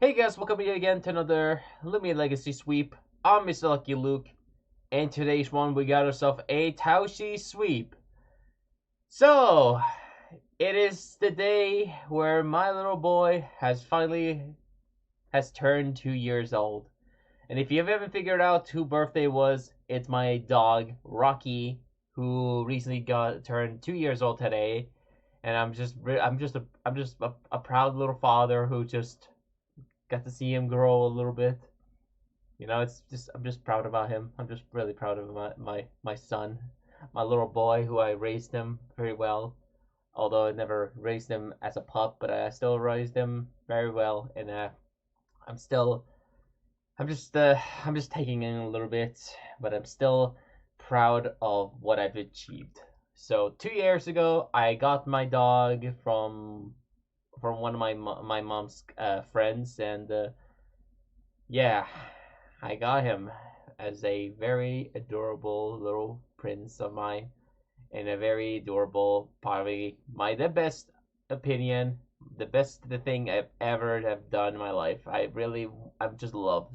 Hey guys, welcome again to another Loomian Legacy Sweep. I'm Mr. Lucky Luke, and today's one we got ourselves a Taoshi sweep. So, it is the day where my little boy has turned 2 years old. And if you haven't figured out who birthday was, it's my dog Rocky, who recently turned 2 years old today. And I'm just a proud little father who just got to see him grow a little bit. I'm just proud about him. I'm just really proud of my son, my little boy, who I raised him very well. Although I never raised him as a pup, but I still raised him very well, and I'm still, I'm just taking in a little bit, but I'm still proud of what I've achieved. So 2 years ago, I got my dog from one of my mom's friends, and yeah, I got him as a very adorable little prince of mine, and a very adorable, probably the best opinion, the thing I've ever have done in my life. I just love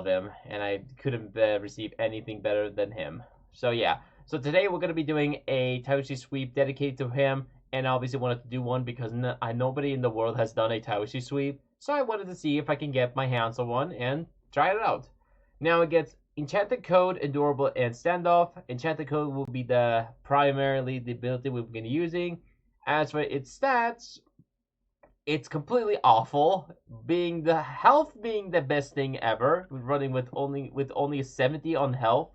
him, and I couldn't receive anything better than him. So yeah, so today we're gonna be doing a Taoshi sweep dedicated to him, and I obviously wanted to do one because nobody in the world has done a Taoshi sweep, so I wanted to see if I can get my hands on one and try it out. Now it gets Enchanted Code, Adorable, and Standoff. Enchanted Code will be primarily the ability we're going to be using. As for its stats, it's completely awful. Being the health being the best thing ever, running with only 70 on health.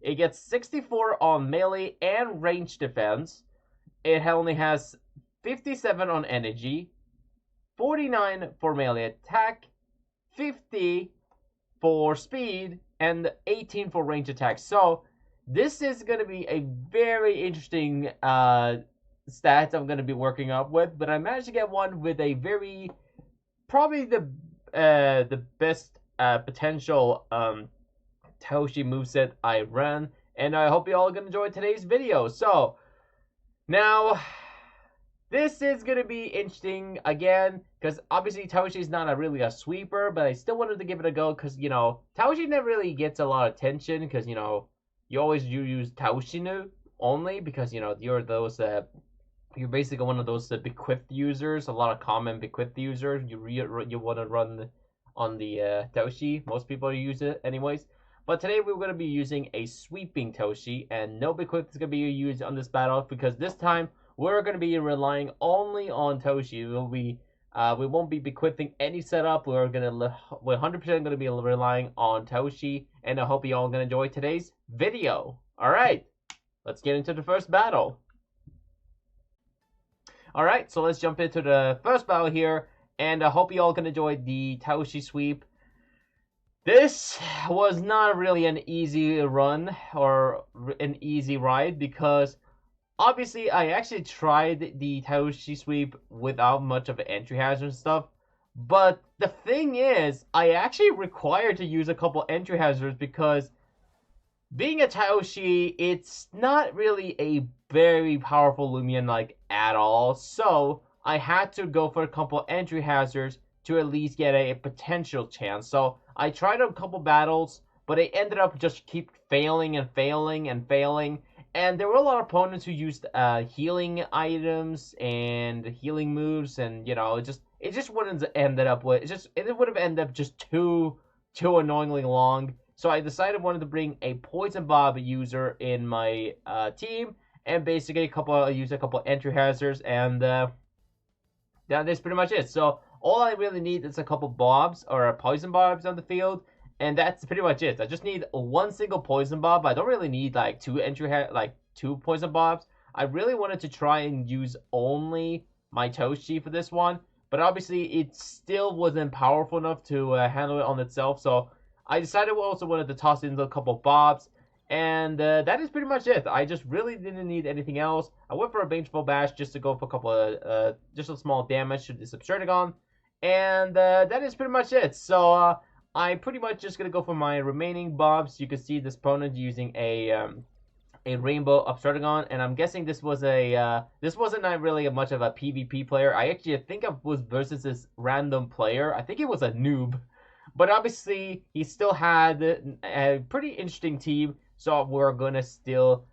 It gets 64 on melee and range defense. It only has 57 on energy, 49 for melee attack, 50 for speed, and 18 for range attack. So this is going to be a very interesting stat I'm going to be working up with, but I managed to get one with a probably the best potential Taoshi moveset I ran, and I hope you all are going to enjoy today's video. So now this is going to be interesting again, because obviously Taoshi is not really a sweeper, but I still wanted to give it a go because, Taoshi never really gets a lot of attention because, you always use Taoshinu only because, you're basically one of those bequeathed users, a lot of common bequeathed users. You want to run on the Taoshi. Most people use it anyways. But today we're going to be using a sweeping Taoshi, and no bequeathed is going to be used on this battle because this time we're going to be relying only on Taoshi. We won't be bequeathing any setup. We're 100% going to be relying on Taoshi, and I hope you all going to enjoy today's video. All right, let's get into the first battle. All right, so let's jump into the first battle here, and I hope you all can enjoy the Taoshi sweep. This was not really an easy run or an easy ride because obviously I actually tried the Taoshi sweep without much of an entry hazard and stuff, but the thing is I actually required to use a couple entry hazards because being a Taoshi, it's not really a very powerful Loomian like at all, so I had to go for a couple entry hazards to at least get a potential chance. So I tried a couple battles, but I ended up just keep failing and failing and failing. And there were a lot of opponents who used healing items and healing moves, and it just wouldn't ended up with it would have ended up just too annoyingly long. So I decided I wanted to bring a Poison Bob user in my team, and basically use a couple entry hazards, and that is pretty much it. So all I really need is a couple bobs or poison bobs on the field, and that's pretty much it. I just need one single poison bob. I don't really need like two poison bobs. I really wanted to try and use only my Taoshi for this one, but obviously it still wasn't powerful enough to handle it on itself. So I decided I also wanted to toss in a couple bobs, and that is pretty much it. I just really didn't need anything else. I went for a Vengeful Bash just to go for a couple of just a small damage to this Absurdigon, and that is pretty much it. So I'm pretty much just gonna go for my remaining bobs. You can see this opponent using a a Rainbow Obstructagon, and I'm guessing this was a this wasn't not really much of a PvP player. I think I was versus this random player. I think he was a noob, but obviously he still had a pretty interesting team. So we're gonna still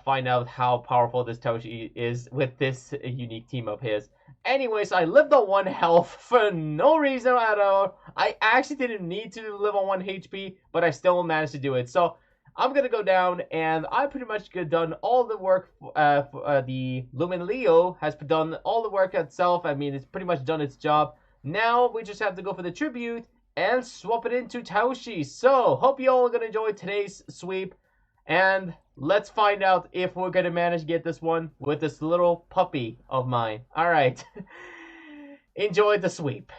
find out how powerful this Taoshi is with this unique team of his. Anyways, I lived on 1 health for no reason at all. I actually didn't need to live on 1 HP, but I still managed to do it. So I'm gonna go down, and I pretty much done all the work. The Loomian Leo has done all the work itself. I mean, it's pretty much done its job. Now we just have to go for the tribute and swap it into Taoshi. So hope you all are gonna enjoy today's sweep, and let's find out if we're gonna manage to get this one with this little puppy of mine. All right, enjoy the sweep.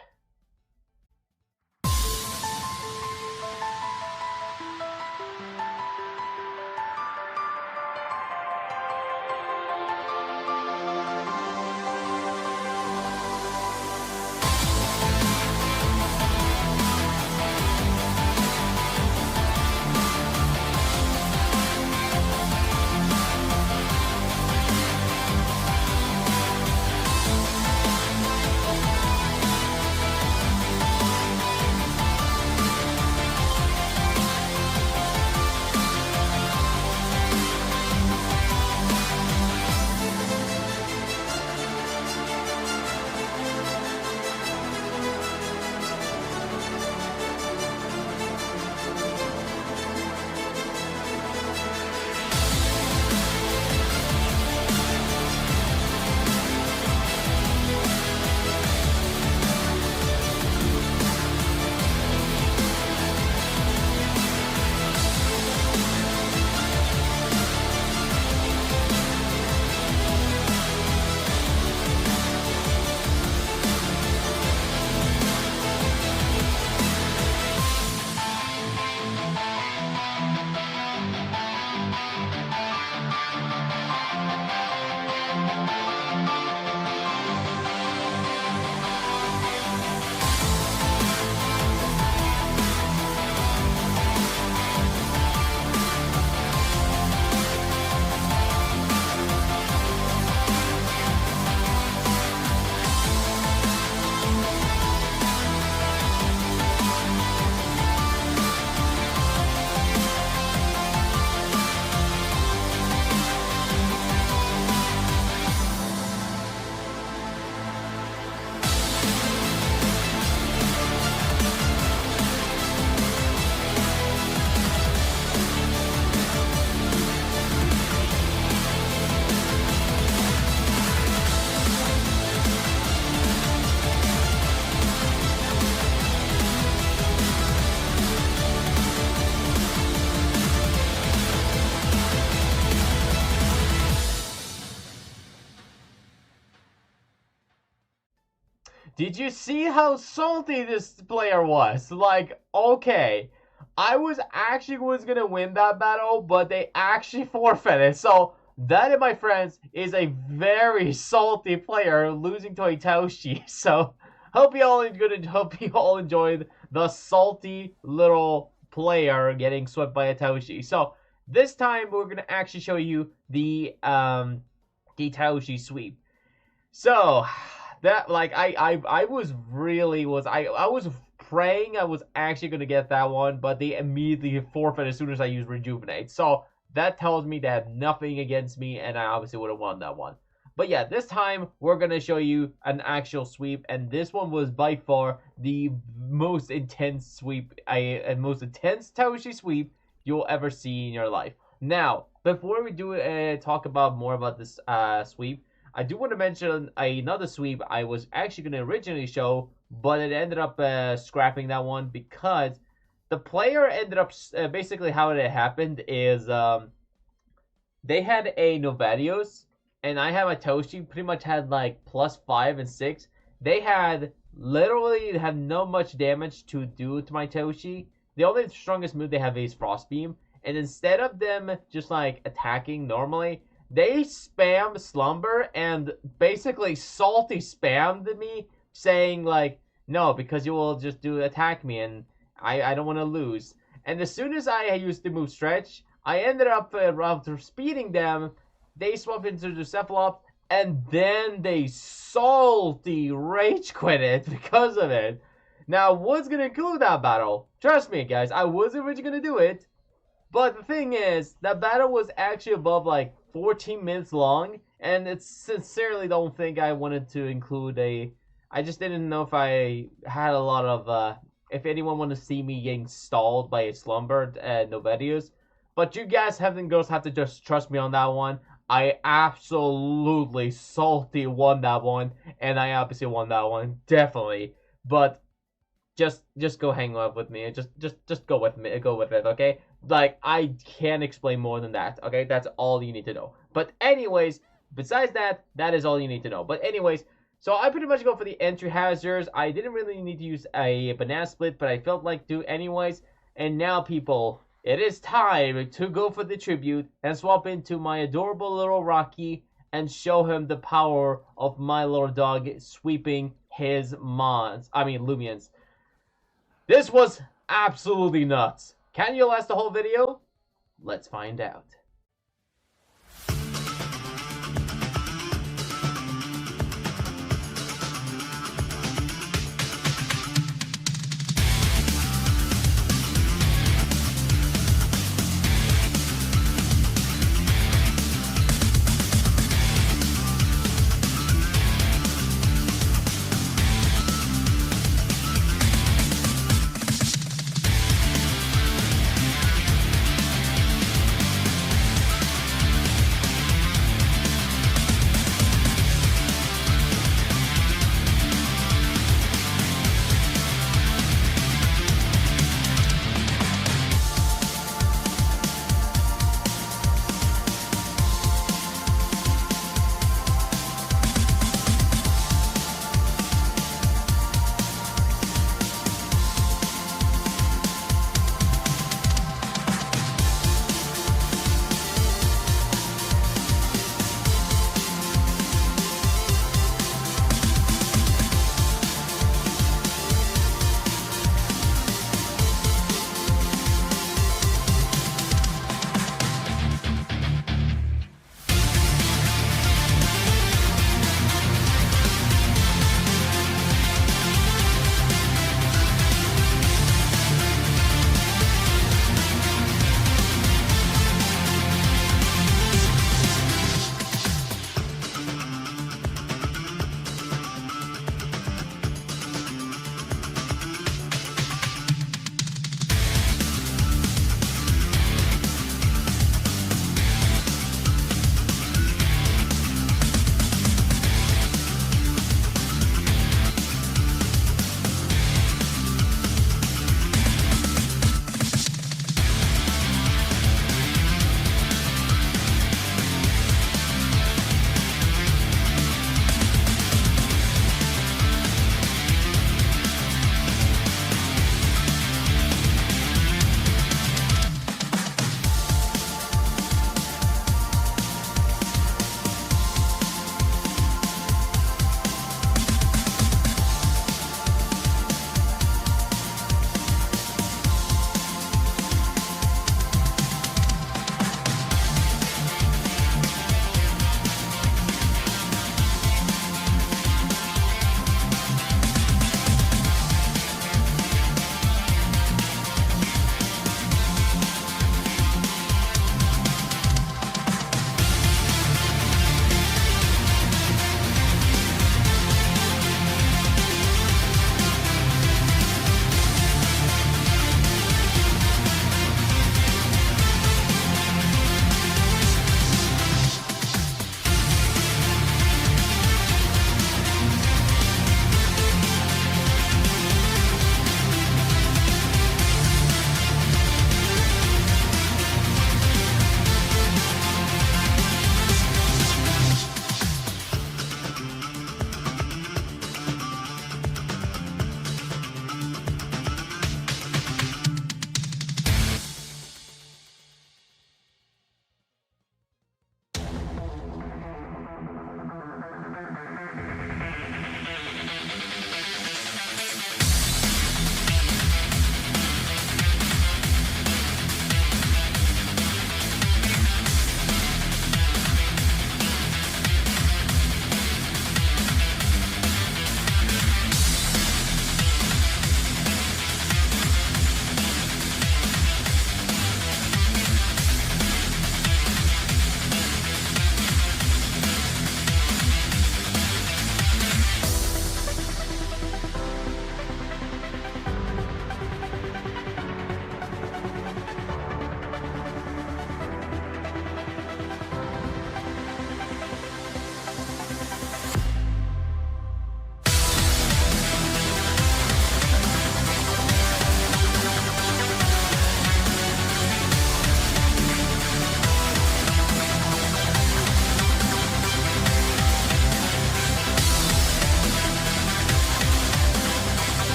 Did you see how salty this player was? Like, okay, I was gonna win that battle, but they actually forfeited. So that, my friends, is a very salty player losing to a Taoshi. So hope you all enjoyed the salty little player getting swept by a Taoshi. So this time we're gonna actually show you the Taoshi sweep. So that, like, I was praying I was actually gonna get that one, but they immediately forfeit as soon as I use rejuvenate. So that tells me they have nothing against me, and I obviously would have won that one. But yeah, this time we're gonna show you an actual sweep, and this one was by far the most intense sweep, most intense Taoshi sweep you'll ever see in your life. Now, before we do talk about more about this sweep, I do want to mention another sweep I was actually going to originally show, but it ended up scrapping that one because the player ended up, basically how it happened is they had a Novatios, and I have a Taoshi, pretty much had like +5 and 6. They had literally had no much damage to do to my Taoshi. The only strongest move they have is Frost Beam, and instead of them just like attacking normally, they spammed Slumber and basically salty spammed me, saying like, no, because you will just attack me, and I don't want to lose. And as soon as I used the move Stretch, I ended up, after speeding them, they swapped into the Cephalops, and then they salty rage quit it because of it. Now, I was going to include that battle. Trust me, guys, I was originally going to do it. But the thing is, that battle was actually above like 14 minutes long, and it's sincerely don't think I wanted to include a... I just didn't know if I had a lot of, if anyone wanted to see me getting stalled by a slumber, no videos. But you guys, and girls, have to just trust me on that one. I absolutely salty won that one, and I obviously won that one, definitely. But just go hang up with me. Just go with me. Go with it, okay? Like, I can't explain more than that, okay? That's all you need to know. But anyways, besides that, that is all you need to know. But anyways, so I pretty much go for the entry hazards. I didn't really need to use a banana split, but I felt like do anyways. And now, people, it is time to go for the tribute and swap into my adorable little Rocky and show him the power of my little dog sweeping his Loomians. This was absolutely nuts. Can you last the whole video? Let's find out.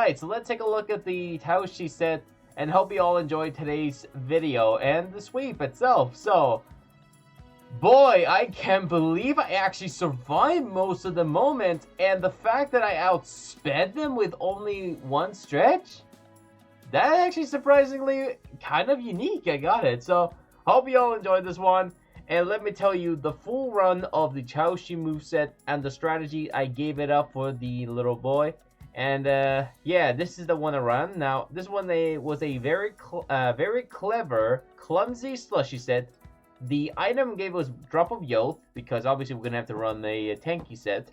Alright, so let's take a look at the Taoshi set, and hope you all enjoyed today's video and the sweep itself. So, boy, I can't believe I actually survived most of the moments, and the fact that I outsped them with only one stretch, that actually surprisingly kind of unique. I got it. So, hope you all enjoyed this one. And let me tell you, the full run of the Taoshi moveset and the strategy, I gave it up for the little boy. And yeah, this is the one I run. Now, this one was a very clever, clumsy slushy set. The item gave us Drop of Youth, because obviously we're going to have to run a tanky set.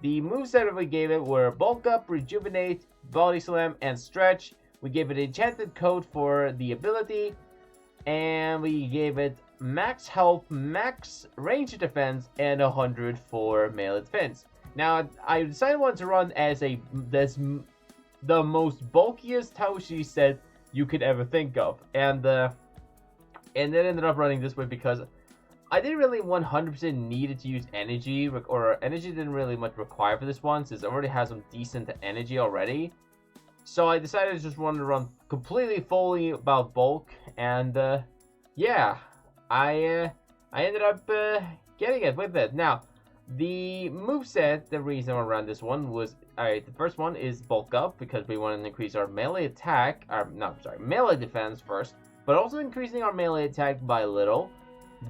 The moveset we gave it were Bulk Up, Rejuvenate, Body Slam, and Stretch. We gave it Enchanted Coat for the ability. And we gave it Max Health, Max Range Defense, and 100 for melee defense. Now, I decided to run as the most bulkiest Taoshi set you could ever think of. And then ended up running this way because I didn't really 100% needed to use energy, or energy didn't really much require for this one, since it already has some decent energy already. So I decided to just want to run completely fully about bulk, and yeah, I ended up getting it with it. Now, the moveset, the reason I ran this one was, alright, the first one is Bulk Up, because we want to increase our melee attack, melee defense first, but also increasing our melee attack by a little.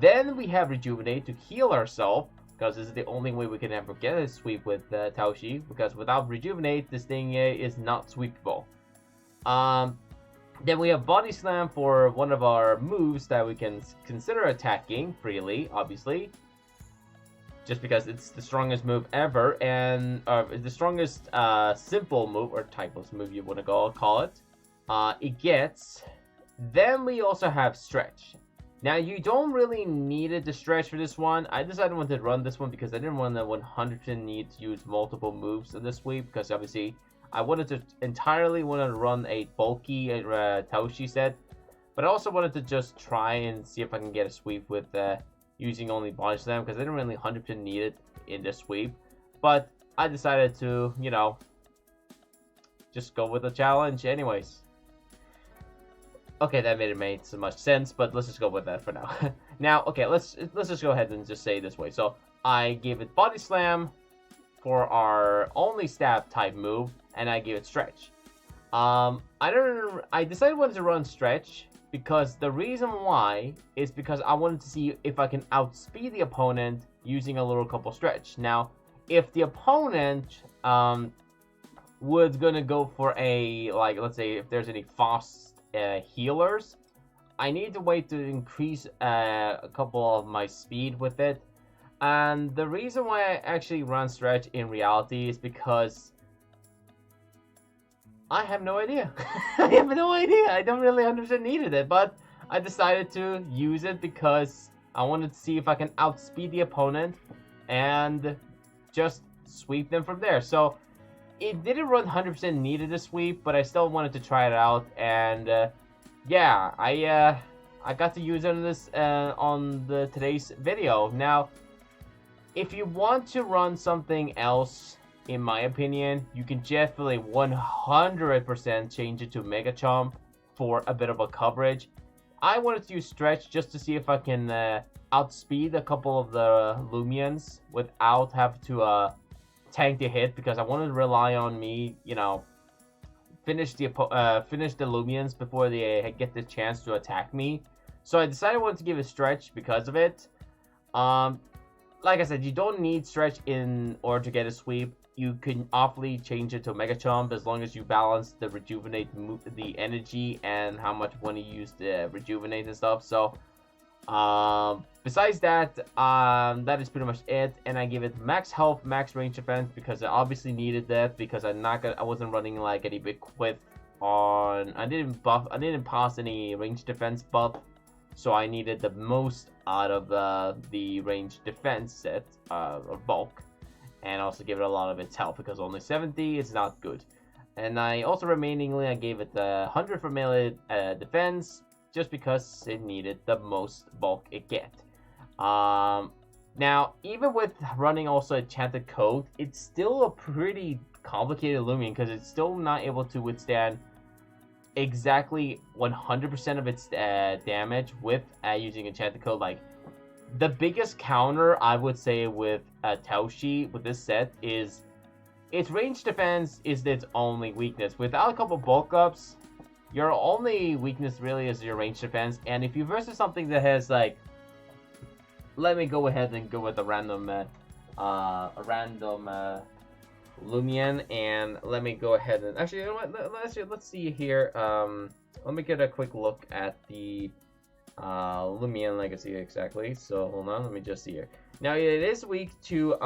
Then we have Rejuvenate to heal ourselves, because this is the only way we can ever get a sweep with Taoshi, because without Rejuvenate, this thing is not sweepable. Then we have Body Slam for one of our moves that we can consider attacking freely, obviously. Just because it's the strongest move ever, and the strongest simple move, or typeless move you want to call it. It gets. Then we also have Stretch. Now, you don't really need it to stretch for this one. I decided I wanted to run this one because I didn't want to 100% need to use multiple moves in this sweep, because obviously I wanted to entirely run a bulky Taoshi set, but I also wanted to just try and see if I can get a sweep with using only Body Slam, because I didn't really 100% need it in this sweep. But I decided to, you know, just go with the challenge anyways. Okay, that made so much sense, but let's just go with that for now. Now, okay, let's just go ahead and just say it this way. So I gave it Body Slam for our only stab type move, and I gave it Stretch. I decided I wanted to run Stretch because the reason why is because I wanted to see if I can outspeed the opponent using a little couple Stretch. Now, if the opponent was gonna go for a, like, let's say if there's any fast healers, I need to wait to increase a couple of my speed with it. And the reason why I actually run Stretch in reality is because I have no idea. I have no idea. I don't really 100% needed it, but I decided to use it because I wanted to see if I can outspeed the opponent and just sweep them from there. So it didn't run 100% needed a sweep, but I still wanted to try it out, and yeah, I got to use it on this on today's video. Now, if you want to run something else, in my opinion, you can definitely 100% change it to Mega Chomp for a bit of a coverage. I wanted to use Stretch just to see if I can outspeed a couple of the Loomians without having to tank the hit, because I wanted to rely on me, you know, finish the Loomians before they get the chance to attack me. So I decided I wanted to give it Stretch because of it. Like I said, you don't need Stretch in order to get a sweep. You can awfully change it to Mega Chomp as long as you balance the Rejuvenate, the energy, and how much when you use the Rejuvenate and stuff. So besides that, that is pretty much it. And I give it Max Health, Max Range Defense, because I obviously needed that, because I wasn't running like any big quit on. I didn't pass any range defense buff, so I needed the most out of the range defense set of bulk, and also give it a lot of its health, because only 70 is not good. And I also I gave it 100 for melee defense, just because it needed the most bulk it get. Now, even with running also Enchanted Coat, it's still a pretty complicated Loomian because it's still not able to withstand exactly 100% of its damage with using enchanted code. Like, the biggest counter I would say with Taoshi with this set is its range defense is its only weakness. Without a couple bulk ups, your only weakness really is your range defense. And if you versus something that has like, let me go ahead and go with a random Loomian, and let me go ahead and actually, you know what? Let's see here. Let me get a quick look at the Loomian legacy exactly. So hold on, let me just see here. Now it is weak to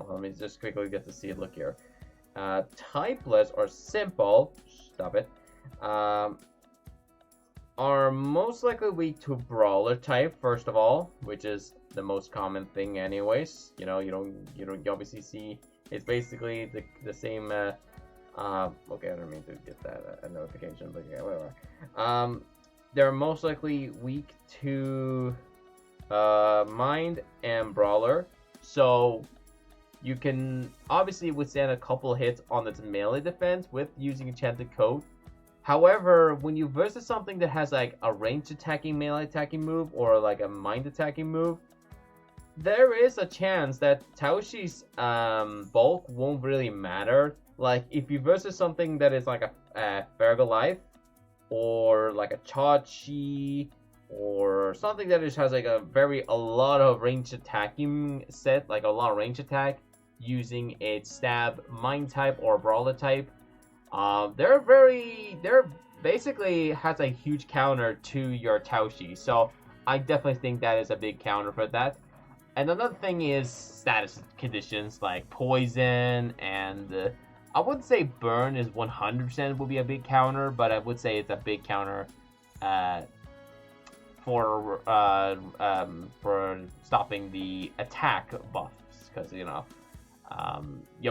let me just quickly get to see it. Look here. Typeless or simple. Stop it. Are most likely weak to brawler type first of all, which is the most common thing anyways. You know, you obviously see it's basically the same. Okay, I don't mean to get that a notification, but yeah, whatever. They're most likely weak to mind and brawler, so you can obviously withstand a couple hits on its melee defense with using enchanted coat. However, when you versus something that has like a range attacking melee attacking move or like a mind attacking move, there is a chance that Taoshi's bulk won't really matter. Like if you versus something that is like a Fergalife or like a Chachi or something that just has like a lot of range attacking set, like a lot of range attack using its stab mind type or brawler type, they're basically has a huge counter to your Taoshi. So I definitely think that is a big counter for that. And another thing is status conditions like poison, and I wouldn't say burn is 100% will be a big counter, but I would say it's a big counter for stopping the attack buffs, because you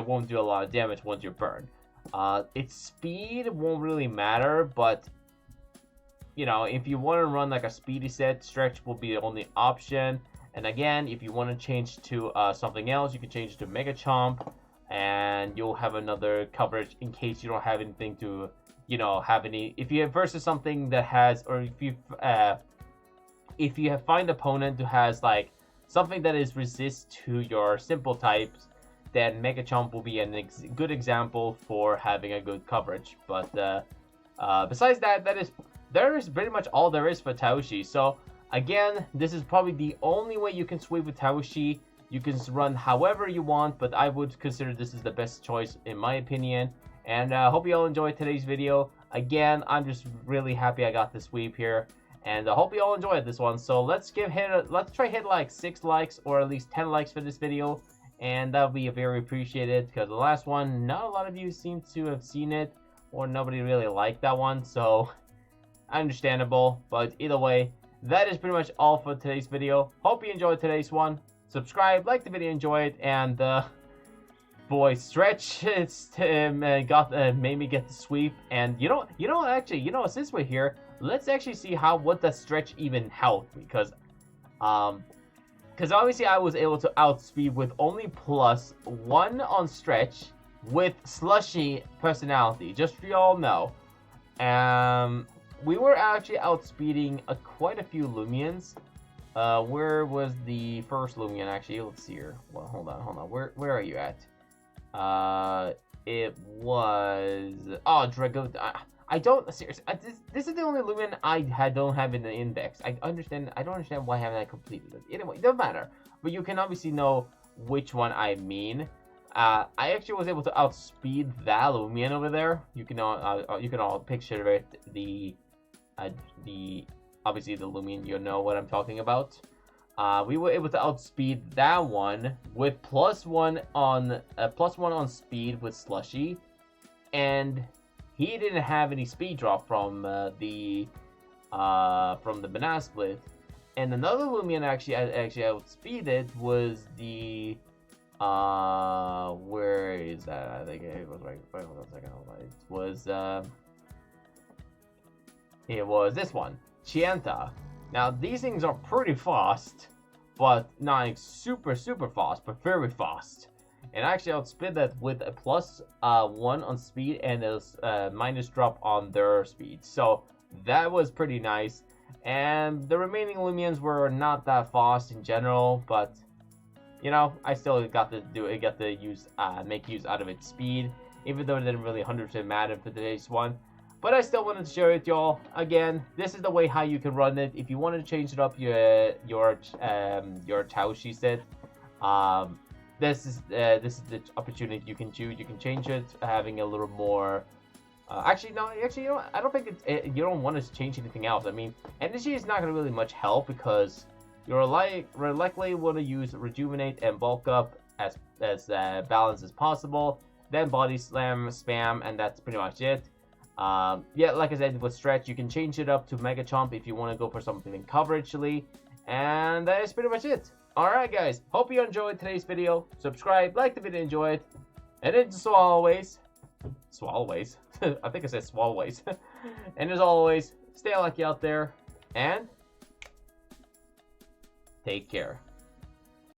won't do a lot of damage once you're burned. Its speed won't really matter, but if you want to run like a speedy set, stretch will be the only option. And again, if you want to change to something else, you can change to Mega Chomp, and you'll have another coverage in case you don't have anything to, have any. If you have versus something that has, or if you find opponent who has like something that is resist to your simple types, then Mega Chomp will be a good example for having a good coverage. But besides that, there is pretty much all there is for Taoshi. So again, this is probably the only way you can sweep with Taoshi. You can run however you want, but I would consider this is the best choice in my opinion. And I hope you all enjoyed today's video. Again, I'm just really happy I got the sweep here, and I hope you all enjoyed this one. So let's try hit like 6 likes or at least 10 likes for this video, and that'll be very appreciated, because the last one, not a lot of you seem to have seen it, or nobody really liked that one, so understandable. But either way, that is pretty much all for today's video. Hope you enjoyed today's one. Subscribe, like the video, enjoy it, and boy, Stretch made me get the sweep. And since we're here, let's actually see what the Stretch even helped, because obviously I was able to outspeed with only +1 on Stretch with Slushy personality, just so you all know. We were actually outspeeding quite a few Loomians. Where was the first Loomian actually? Let's see here. Well, hold on. Where are you at? It was Drago. I don't seriously. This is the only Loomian I don't have in the index. I don't understand why haven't I completed it. Anyway, it doesn't matter. But you can obviously know which one I mean. I actually was able to outspeed that Loomian over there. You can all picture it. Obviously the Loomian, you know what I'm talking about. We were able to outspeed that one with +1 on speed with Slushy, and he didn't have any speed drop from the banana split. And another Loomian actually outspeeded was the where is that? I think it was right. Hold on a second. It was this one, Chianta. Now these things are pretty fast, but not super fast, but very fast. And actually outspit that with a plus 1 on speed and a minus drop on their speed. So that was pretty nice. And the remaining Loomians were not that fast in general, but you know, I still got to make use out of its speed, even though it didn't really 100% matter for today's one. But I still wanted to share it with y'all. Again, this is the way how you can run it. If you wanted to change it up your Taoshi set, this is the opportunity you can choose. You can change it, having a little more. Actually, no. Actually, you know, I don't think you don't want to change anything else. I mean, energy is not going to really much help because you're likely want to use rejuvenate and bulk up as balanced as possible. Then body slam, spam, and that's pretty much it. Yeah, like I said, with stretch, you can change it up to Mega Chomp if you want to go for something coveragely. And that is pretty much it. Alright guys, hope you enjoyed today's video. Subscribe, like the video, enjoy it. And as always, I think I said swalways. And as always, stay lucky out there, and take care.